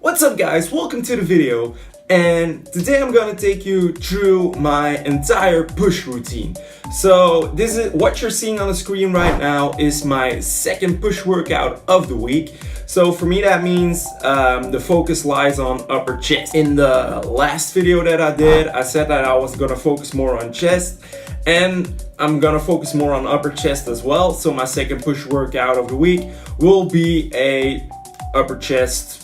What's up guys, welcome to the video, and today I'm gonna take you through my entire push routine. So this is what you're seeing on the screen right now is my second push workout of the week. So for me that means the focus lies on upper chest. In the last video that I did, I said that I was gonna focus more on chest, and I'm gonna focus more on upper chest as well. So my second push workout of the week will be a upper chest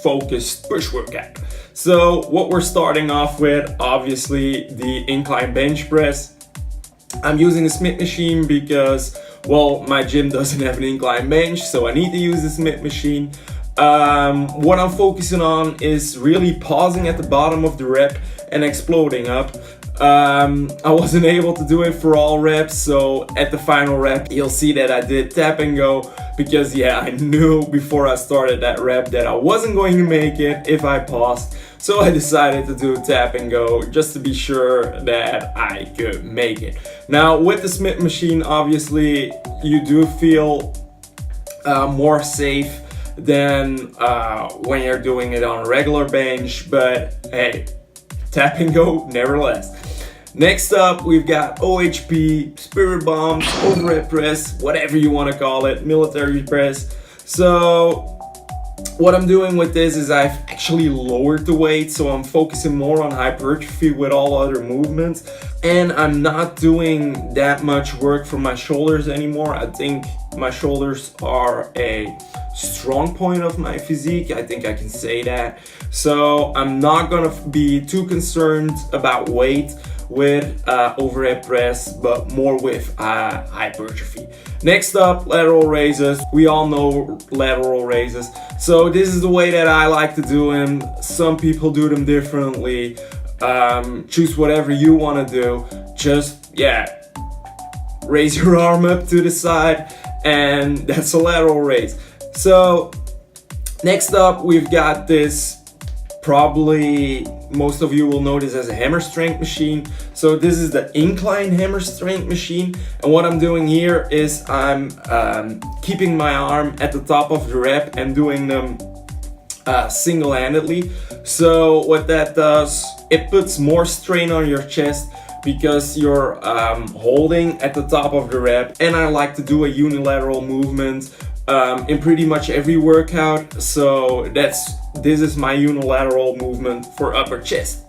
focused push workout. So what we're starting off with, obviously the incline bench press. I'm using a Smith machine because, well, my gym doesn't have an incline bench, so I need to use the Smith machine. What I'm focusing on is really pausing at the bottom of the rep and exploding up. I wasn't able to do it for all reps, so at the final rep you'll see that I did tap and go because I knew before I started that rep that I wasn't going to make it if I paused, so I decided to do tap and go just to be sure that I could make it. Now with the Smith machine, obviously you do feel more safe than when you're doing it on a regular bench, but hey, tap and go nevertheless. Next up, we've got OHP, spirit bombs, overhead press, whatever you want to call it, military press. So what I'm doing with this is I've actually lowered the weight, so I'm focusing more on hypertrophy with all other movements, and I'm not doing that much work for my shoulders anymore. I think my shoulders are a strong point of my physique, I think I can say that. So I'm not gonna be too concerned about weight with overhead press, but more with hypertrophy. Next up, lateral raises. We all know lateral raises. So this is the way that I like to do them. Some people do them differently. Choose whatever you want to do. Just, raise your arm up to the side, and that's a lateral raise. So next up, we've got this, probably most of you will know this as a hammer strength machine. So this is the incline hammer strength machine, and what I'm doing here is I'm keeping my arm at the top of the rep and doing them single-handedly. So what that does, it puts more strain on your chest because you're holding at the top of the rep, and I like to do a unilateral movement in pretty much every workout, so this is my unilateral movement for upper chest.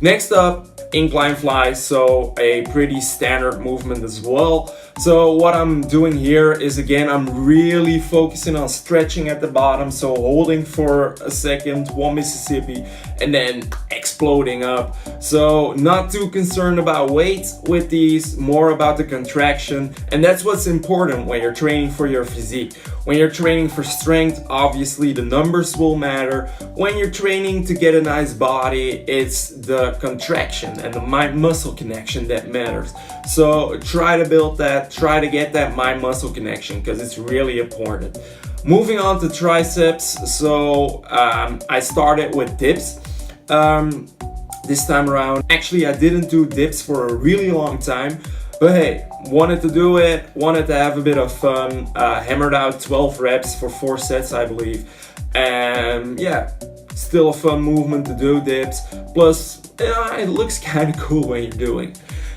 Next up, incline flies, so a pretty standard movement as well. So what I'm doing here is, again, I'm really focusing on stretching at the bottom, so holding for a second, 1 Mississippi, and then exploding up. So not too concerned about weight with these, more about the contraction, and that's what's important when you're training for your physique. When you're training for strength, obviously the numbers will matter. When you're training to get a nice body, it's the contraction and the mind-muscle connection that matters. So try to build that, try to get that mind-muscle connection because it's really important. Moving on to triceps, so I started with dips this time around. Actually, I didn't do dips for a really long time, but hey, wanted to do it, wanted to have a bit of fun, hammered out 12 reps for 4 sets, I believe, and still a fun movement to do dips, plus it looks kind of cool when you're doing.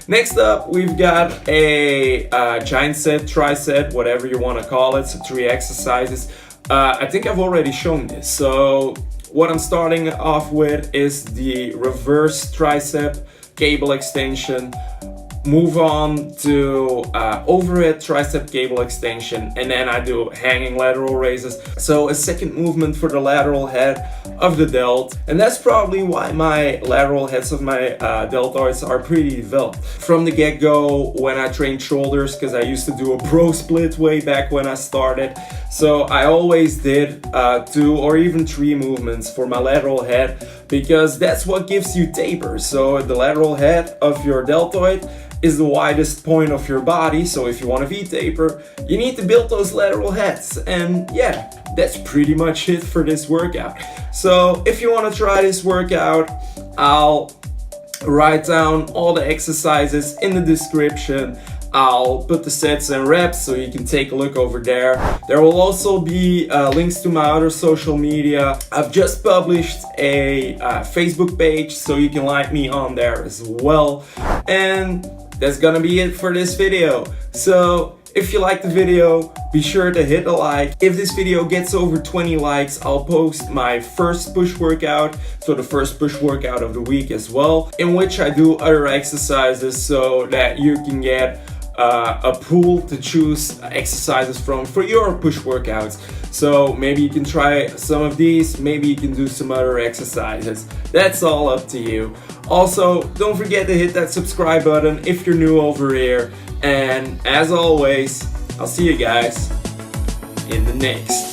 Next up, we've got a giant set, tricep, whatever you want to call it, so 3 exercises. I think I've already shown this. So what I'm starting off with is the reverse tricep cable extension. Move on to overhead tricep cable extension, and then I do hanging lateral raises. So a second movement for the lateral head of the delt, and that's probably why my lateral heads of my deltoids are pretty developed. From the get-go, when I trained shoulders, because I used to do a bro split way back when I started, so I always did 2 or even 3 movements for my lateral head, because that's what gives you taper. So the lateral head of your deltoid is the widest point of your body, so if you want to V-taper, you need to build those lateral heads. And that's pretty much it for this workout. So if you want to try this workout, I'll write down all the exercises in the description. I'll put the sets and reps so you can take a look over there. There will also be links to my other social media. I've just published a Facebook page, so you can like me on there as well. And that's gonna be it for this video. So if you like the video, be sure to hit a like. If this video gets over 20 likes, I'll post my first push workout, so the first push workout of the week as well, in which I do other exercises so that you can get a pool to choose exercises from for your push workouts. So maybe you can try some of these, maybe you can do some other exercises. That's all up to you. Also, don't forget to hit that subscribe button if you're new over here. And as always, I'll see you guys in the next.